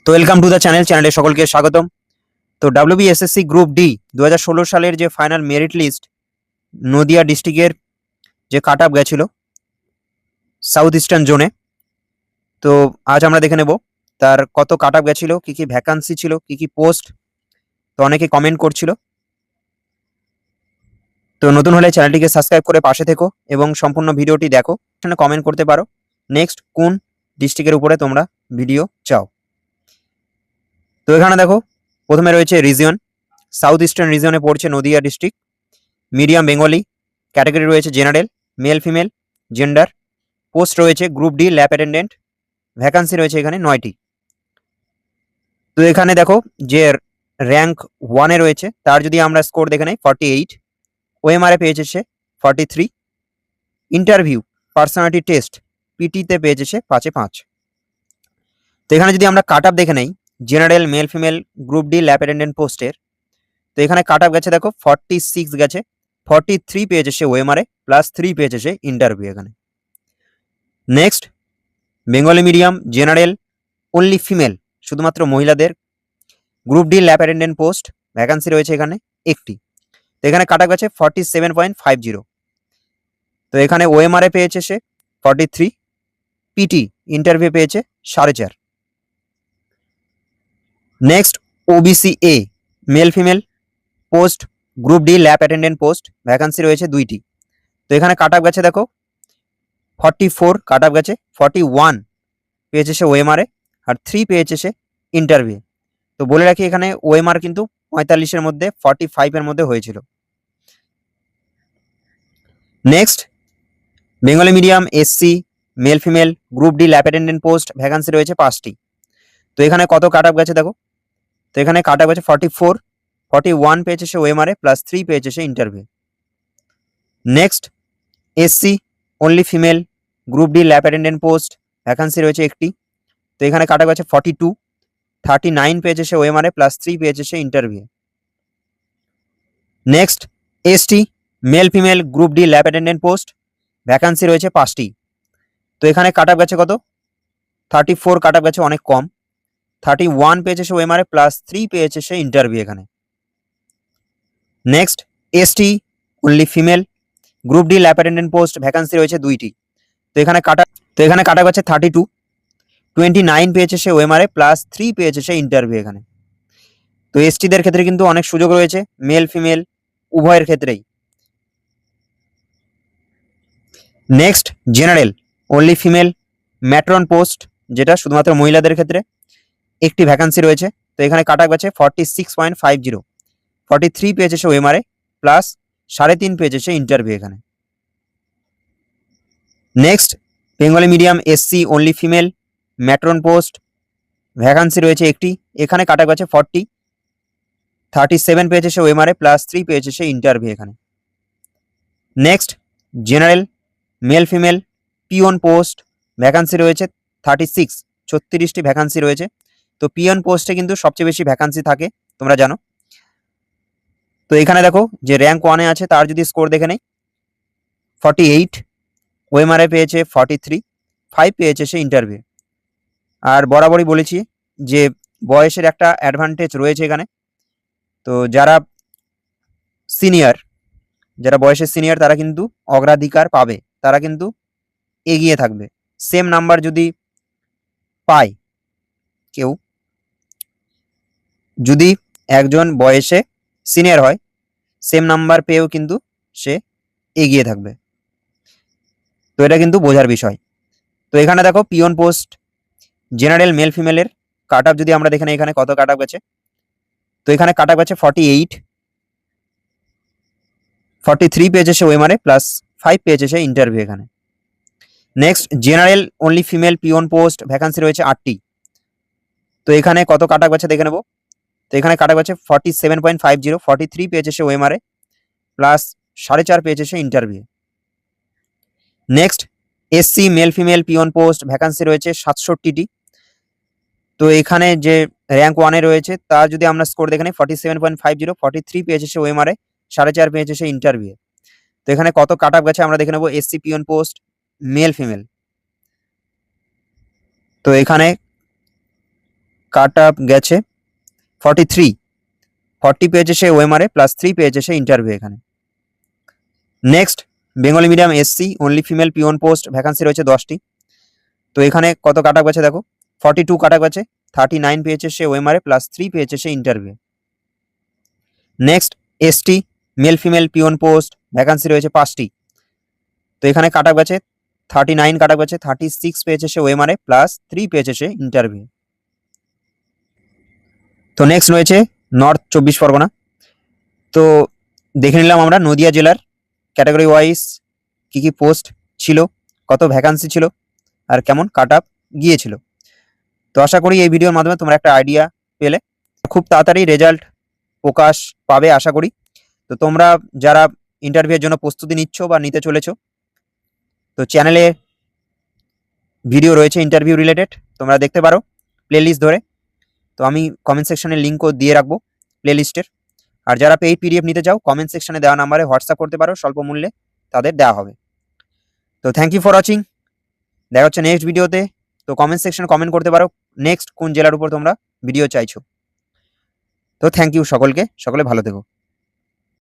তো welcome to the চ্যানেলে সকলকে স্বাগতম। তো ডাব্লিউবিএসএসসি গ্রুপ ডি 2016 সালের যে ফাইনাল মেরিট লিস্ট নদিয়া ডিস্ট্রিক্টের যে কাট আপ গেছিল সাউথ ইস্টার্ন জোনে, তো আজ আমরা দেখে নেব তার কত কাট আপ গেছিল, কি কি ভ্যাকান্সি ছিল, কি কি পোস্ট। তো অনেকে কমেন্ট করছিল, তো নতুন হলে চ্যানেলটিকে সাবস্ক্রাইব করে পাশে থেকো এবং সম্পূর্ণ ভিডিওটি দেখো। এখানে কমেন্ট করতে পারো নেক্সট কোন ডিস্ট্রিক্টের উপরে তোমরা ভিডিও চাও। তো এখানে দেখো প্রথমে রয়েছে রিজিয়ন, সাউথ ইস্টার্ন রিজিয়নে পড়ছে Nadia district. Medium Bengali, category রয়েছে general, male female, gender. Post রয়েছে group D lab attendant, vacancy রয়েছে এখানে 9টি। তো এখানে দেখো যে র্যাঙ্ক 1-এ রয়েছে তার যদি আমরা স্কোর দেখে নেই 48, ওএমআরএ পেয়েছে সে 43, ইন্টারভিউ পার্সোনালিটি টেস্ট পিটিতে পেয়েছে সে 5-5। তো এখানে যদি আমরা কাট আপ দেখে নেই general male female group D lab attendant পোস্টের, তো এখানে কাট আপ গেছে দেখো 46 গেছে, 43 পেয়েছে সে ওএমআরএ +3 পেয়েছে সে ইন্টারভিউ এখানে। Next Bengali medium general only female, শুধুমাত্র মহিলাদের group D lab attendant post, vacancy রয়েছে এখানে একটি। তো এখানে কাটা গেছে 47.50। তো এখানে ওএমআরএ পেয়েছে সে 43, পিটি ইন্টারভিউ পেয়েছে 4.5। Next OBC A male female post group D lab attendant post, vacancy রয়েছে 2টি। তো এখানে কাট আপ গেছে দেখো 44 কাট আপ গেছে, 41 পেয়েছে সে ওএমআরএ আর 3 পেয়েছে সে ইন্টারভিউ। তো বলে রাখি এখানে ওএমআর কিন্তু 45-এর মধ্যে 45-এর মধ্যে হয়েছিল। Next Bengali medium SC male female group D lab attendant post, vacancy রয়েছে 5টি। তো এখানে কত কাট আপ গেছে দেখো, তো এখানে কাট আপ গেছে 44, 41 পেয়েছে সে ওএমআরএ +3 পেয়েছে সে interview. Next SC only female group D lab attendant post, vacancy রয়েছে একটি। তো এখানে কাটা গেছে 42, 39 পেয়েছে সে ওএমআরএ +3 পেয়েছে সে interview. Next ST male female group D lab attendant post, vacancy রয়েছে 5টি। তো এখানে কাট আপ গেছে কত 34 কাট আপ গেছে, অনেক কম। 31 পেয়েছে সে ওএমআরএ +3 পেয়েছে সে ইন্টারভিউ এখানে। Next ST only female group D lab attendant post, vacancy রয়েছে 2টি। তো এখানে কাটা গেছে 32, 29 পেয়েছে সে ওএমআরএ +3 পেয়েছে সে ইন্টারভিউ এখানে। তো এসটিদের ক্ষেত্রে কিন্তু অনেক সুযোগ রয়েছে, মেল ফিমেল উভয়ের ক্ষেত্রেই। Next general only female matron post, যেটা শুধুমাত্র মহিলাদের ক্ষেত্রে একটি ভ্যাকান্সি রয়েছে। তো এখানে কাটা গেছে 46.50, 43 পেয়েছে সে ওএমআরএ +3.5 পেয়েছে সে ইন্টারভিউ এখানে। Next Bengali medium SC only female matron post, vacancy রয়েছে একটি। এখানে কাটা গেছে 40, 37 পেয়েছে সে ওএমআরএ +3 পেয়েছে সে ইন্টারভিউ এখানে। Next general male female peon post, vacancy রয়েছে 36, 36টি ভ্যাকান্সি রয়েছে। তো পিওন পোস্টে কিন্তু সবচেয়ে বেশি ভ্যাকান্সি থাকে, তোমরা জানো। তো এখানে দেখো যে র্যাঙ্ক 1-এ আছে তার যদি স্কোর দেখে নেই 48, ওএমআরএ পেয়েছে 43, 5 পেয়েছে সে ইন্টারভিউ। আর বরাবরই বলেছি যে বয়সের একটা অ্যাডভান্টেজ রয়েছে এখানে। তো যারা বয়সের সিনিয়র তারা কিন্তু অগ্রাধিকার পাবে, তারা কিন্তু এগিয়ে থাকবে। সেম নাম্বার যদি পায় কেউ, যদি একজন বয়সে সিনিয়র হয় সেম নাম্বার পেয়েও কিন্তু সে এগিয়ে থাকবে। তো এটা কিন্তু বোঝার বিষয়। তো এখানে দেখো পিওন পোস্ট জেনারেল মেল ফিমেলের কাট আপ যদি আমরা দেখে নিই এখানে কত কাট আপ গেছে। তো এখানে কাট আপ গেছে 48, 43 পেয়েছে সে ওএমআরএ +5 পেয়েছে সে ইন্টারভিউ এখানে। Next general only female peon post, vacancy রয়েছে 8টি। তো এখানে কত কাট আপ গেছে দেখে নেব। তো এখানে কাট আপ গেছে 47.50, 43 পেয়েছে সে ওএমআরএ +4.5 পেয়েছে সে interview. Next SC male female peon post, vacancy রয়েছে 67টি। তো এখানে যে র্যাঙ্ক 1-এ রয়েছে তার যদি আমরা স্কোর দেখে নিই 47.50, 43 পেয়েছে সে ওএমআরএ 4.5 পেয়েছে সে ইন্টারভিউ। তো এখানে কত কাট আপ গেছে আমরা দেখে নেব SC peon post male female. তো এখানে কাট আপ গেছে 43, 40 পেয়েছে সে ওএমআর এ, +3 পেয়েছে সে ইন্টারভিউ এখানে। Next Bengali medium SC only female peon post vacancy রয়েছে 10টি। তো এখানে কত কাট আপ গেছে দেখো, 42 কাট আপ গেছে, 39 পেয়েছে সে ওএমআর এ, +3 পেয়েছে সে interview. Next ST male female peon post vacancy রয়েছে 5টি। তো এখানে কাট আপ গেছে 39 কাট আপ গেছে, 36 পেয়েছে সে ওএমআর এ, +3 পেয়েছে সে ইন্টারভিউ। তো নেক্সট রয়েছে নর্থ 24 পরগনা। তো দেখে নিলাম আমরা নদিয়া জেলার ক্যাটাগরি ওয়াইজ কি কি পোস্ট ছিল, কত ভ্যাকান্সি ছিল আর কেমন কাট আপ গিয়েছিল। তো আশা করি এই ভিডিওর মাধ্যমে তোমরা একটা আইডিয়া পেলে। খুব তাড়াতাড়ি রেজাল্ট প্রকাশ পাবে আশা করি। তো তোমরা যারা ইন্টারভিউয়ের জন্য প্রস্তুতি নিচ্ছ বা নিতে চলেছো, তো চ্যানেলে ভিডিও রয়েছে ইন্টারভিউ রিলেটেড, তোমরা দেখতে পারো প্লেলিস্ট ধরে। তো আমি কমেন্ট সেকশনে লিঙ্কও দিয়ে রাখবো প্লেলিস্টের। আর যারা পেইড পিডিএফ নিতে চাও কমেন্ট সেকশনে দেওয়া নাম্বারে হোয়াটসঅ্যাপ করতে পারো, স্বল্প মূল্যে তাদের দেওয়া হবে। তো থ্যাংক ইউ ফর ওয়াচিং, দেখা হচ্ছে নেক্সট ভিডিওতে। তো কমেন্ট সেকশনে কমেন্ট করতে পারো নেক্সট কোন জেলার উপর তোমরা ভিডিও চাইছো। তো থ্যাংক ইউ সকলকে, সকলে ভালো থেকো।